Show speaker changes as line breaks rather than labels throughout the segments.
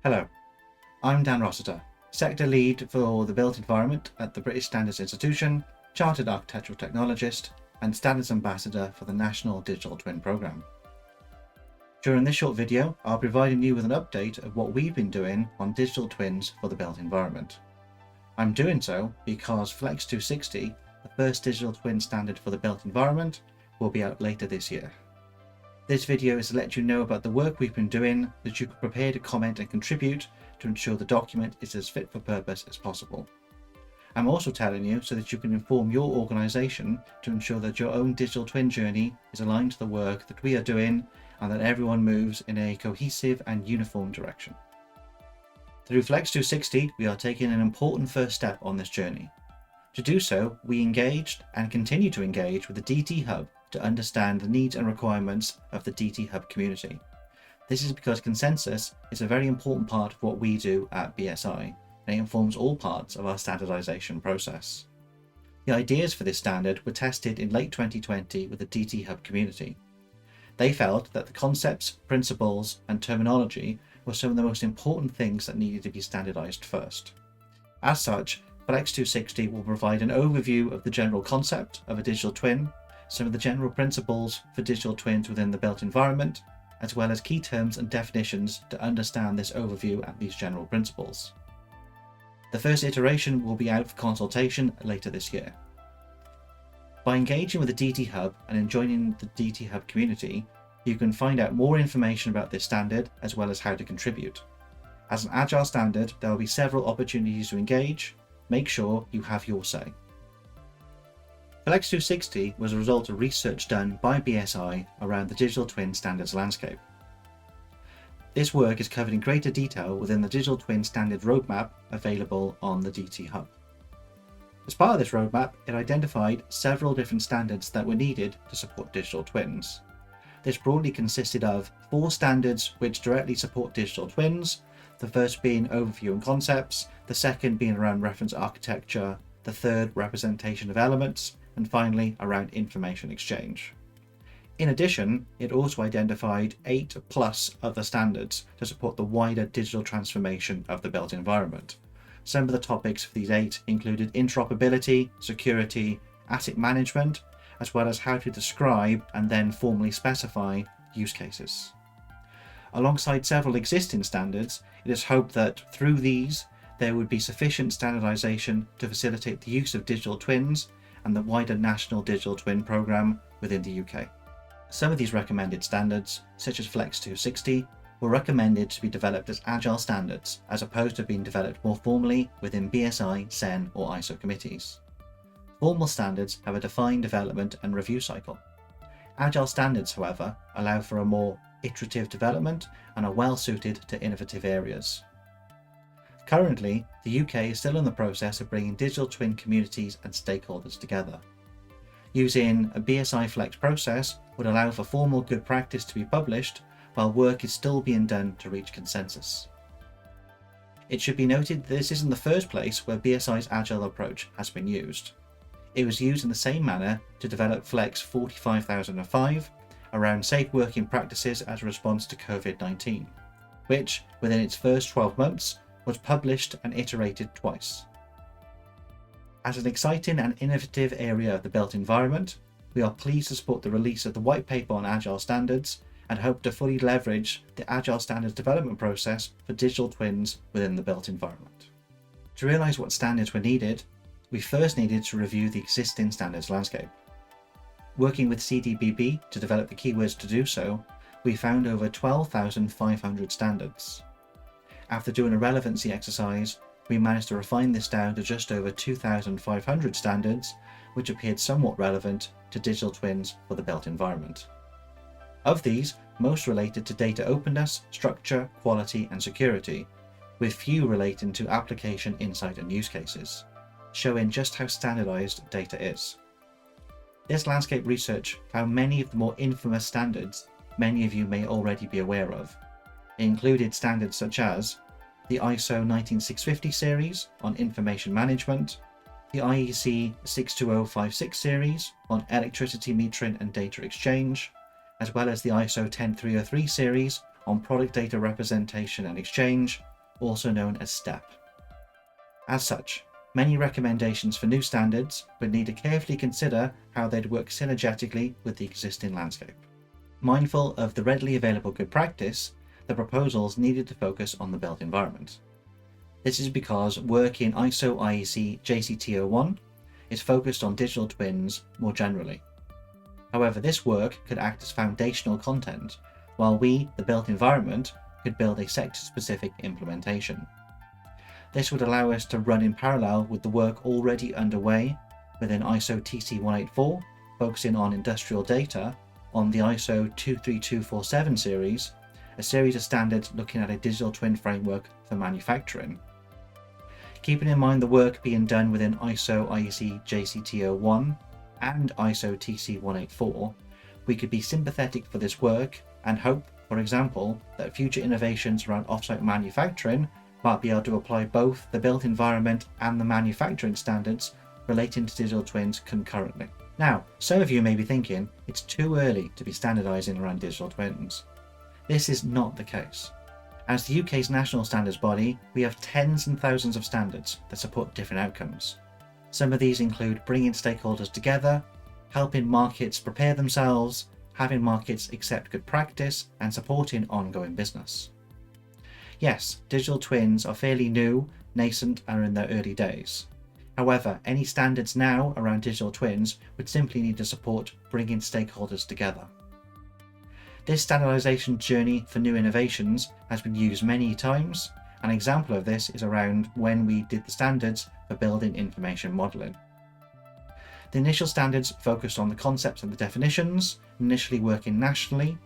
Hello, I'm Dan Rossiter, Sector Lead for the Built Environment at the British Standards Institution, Chartered Architectural Technologist, and Standards Ambassador for the National Digital Twin Programme. During this short video, I'll be providing you with an update of what we've been doing on digital twins for the built environment. I'm doing so because Flex 260, the first digital twin standard for the built environment, will be out later this year. This video is to let you know about the work we've been doing so that you can prepare to comment and contribute to ensure the document is as fit for purpose as possible. I'm also telling you so that you can inform your organisation to ensure that your own digital twin journey is aligned to the work that we are doing and that everyone moves in a cohesive and uniform direction. Through Flex 260, we are taking an important first step on this journey. To do so, we engaged and continue to engage with the DT Hub to understand the needs and requirements of the DT Hub community. This is because consensus is a very important part of what we do at BSI, and it informs all parts of our standardization process. The ideas for this standard were tested in late 2020 with the DT Hub community. They felt that the concepts, principles, and terminology were some of the most important things that needed to be standardized first. As such, Flex 260 will provide an overview of the general concept of a digital twin, some of the general principles for digital twins within the built environment, as well as key terms and definitions to understand this overview and these general principles. The first iteration will be out for consultation later this year. By engaging with the DT Hub and joining the DT Hub community, you can find out more information about this standard as well as how to contribute. As an Agile standard, there will be several opportunities to engage. Make sure you have your say. Flex 260 was a result of research done by BSI around the digital twin standards landscape. This work is covered in greater detail within the digital twin standard roadmap available on the DT Hub. As part of this roadmap, it identified several different standards that were needed to support digital twins. This broadly consisted of 4 standards which directly support digital twins, the first being overview and concepts, the second being around reference architecture, the third representation of elements, and finally around information exchange. In addition, it also identified 8+ other standards to support the wider digital transformation of the built environment. Some of the topics for these 8 included interoperability, security, asset management, as well as how to describe and then formally specify use cases. Alongside several existing standards, it is hoped that through these, there would be sufficient standardization to facilitate the use of digital twins and the wider National Digital Twin Programme within the UK. Some of these recommended standards, such as Flex 260, were recommended to be developed as Agile Standards, as opposed to being developed more formally within BSI, CEN or ISO committees. Formal standards have a defined development and review cycle. Agile Standards, however, allow for a more iterative development and are well suited to innovative areas. Currently, the UK is still in the process of bringing digital twin communities and stakeholders together. Using a BSI Flex process would allow for formal good practice to be published while work is still being done to reach consensus. It should be noted that this isn't the first place where BSI's Agile approach has been used. It was used in the same manner to develop Flex 45005 around safe working practices as a response to COVID-19, which, within its first 12 months, was published and iterated twice. As an exciting and innovative area of the built environment, we are pleased to support the release of the white paper on Agile Standards and hope to fully leverage the Agile Standards development process for digital twins within the built environment. To realise what standards were needed, we first needed to review the existing standards landscape. Working with CDBB to develop the keywords to do so, we found over 12,500 standards. After doing a relevancy exercise, we managed to refine this down to just over 2,500 standards, which appeared somewhat relevant to digital twins for the built environment. Of these, most related to data openness, structure, quality, and security, with few relating to application insight and use cases, showing just how standardized data is. This landscape research found many of the more infamous standards many of you may already be aware of. It included standards such as the ISO 19650 series on information management, the IEC 62056 series on electricity metering and data exchange, as well as the ISO 10303 series on product data representation and exchange, also known as STEP. As such, many recommendations for new standards would need to carefully consider how they'd work synergetically with the existing landscape. Mindful of the readily available good practice, the proposals needed to focus on the built environment. This is because work in ISO IEC JCT01 is focused on digital twins more generally. However, this work could act as foundational content, while we, the built environment, could build a sector-specific implementation. This would allow us to run in parallel with the work already underway within ISO TC184, focusing on industrial data, on the ISO 23247 series, a series of standards looking at a digital twin framework for manufacturing. Keeping in mind the work being done within ISO IEC JCT01 and ISO TC184, we could be sympathetic for this work and hope, for example, that future innovations around offsite manufacturing might be able to apply both the built environment and the manufacturing standards relating to digital twins concurrently. Now, some of you may be thinking it's too early to be standardising around digital twins. This is not the case. As the UK's national standards body, we have tens and thousands of standards that support different outcomes. Some of these include bringing stakeholders together, helping markets prepare themselves, having markets accept good practice, and supporting ongoing business. Yes, digital twins are fairly new, nascent, and are in their early days. However, any standards now around digital twins would simply need to support bringing stakeholders together. This standardization journey for new innovations has been used many times. An example of this is around when we did the standards for building information modeling. The initial standards focused on the concepts and the definitions, initially working nationally.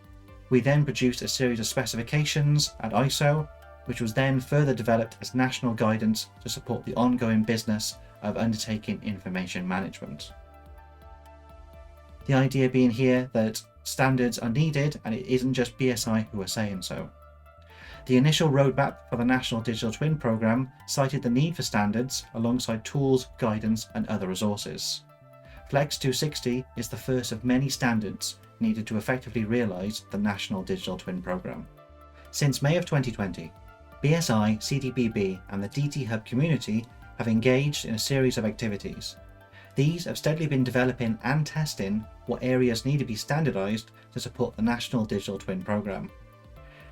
We then produced a series of specifications at ISO, which was then further developed as national guidance to support the ongoing business of undertaking information management. The idea being here that standards are needed, and it isn't just BSI who are saying so. The initial roadmap for the National Digital Twin Programme cited the need for standards alongside tools, guidance, and other resources. Flex 260 is the first of many standards needed to effectively realise the National Digital Twin Programme. Since May of 2020, BSI, CDBB, and the DT Hub community have engaged in a series of activities. These have steadily been developing and testing what areas need to be standardised to support the National Digital Twin Programme.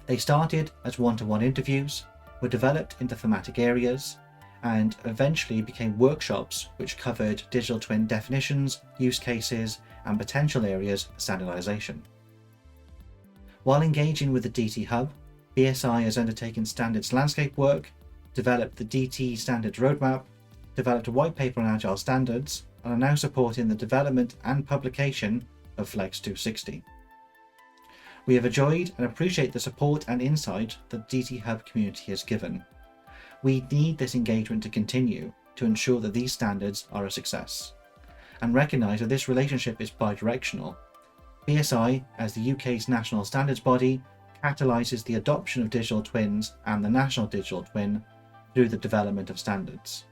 They started as one-to-one interviews, were developed into thematic areas, and eventually became workshops which covered digital twin definitions, use cases, and potential areas for standardisation. While engaging with the DT Hub, BSI has undertaken standards landscape work, developed the DT Standards Roadmap, developed a white paper on Agile Standards, and are now supporting the development and publication of Flex 260. We have enjoyed and appreciate the support and insight that the DT Hub community has given. We need this engagement to continue to ensure that these standards are a success, and recognise that this relationship is bi-directional. BSI, as the UK's national standards body, catalyses the adoption of digital twins and the national digital twin through the development of standards.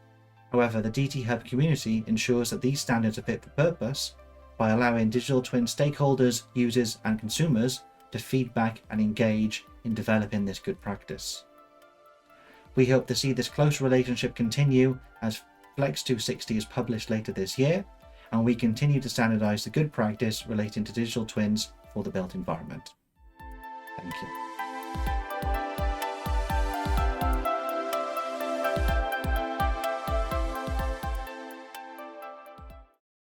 However, the DT Hub community ensures that these standards are fit for purpose by allowing digital twin stakeholders, users, and consumers to feedback and engage in developing this good practice. We hope to see this close relationship continue as Flex 260 is published later this year, and we continue to standardise the good practice relating to digital twins for the built environment. Thank you.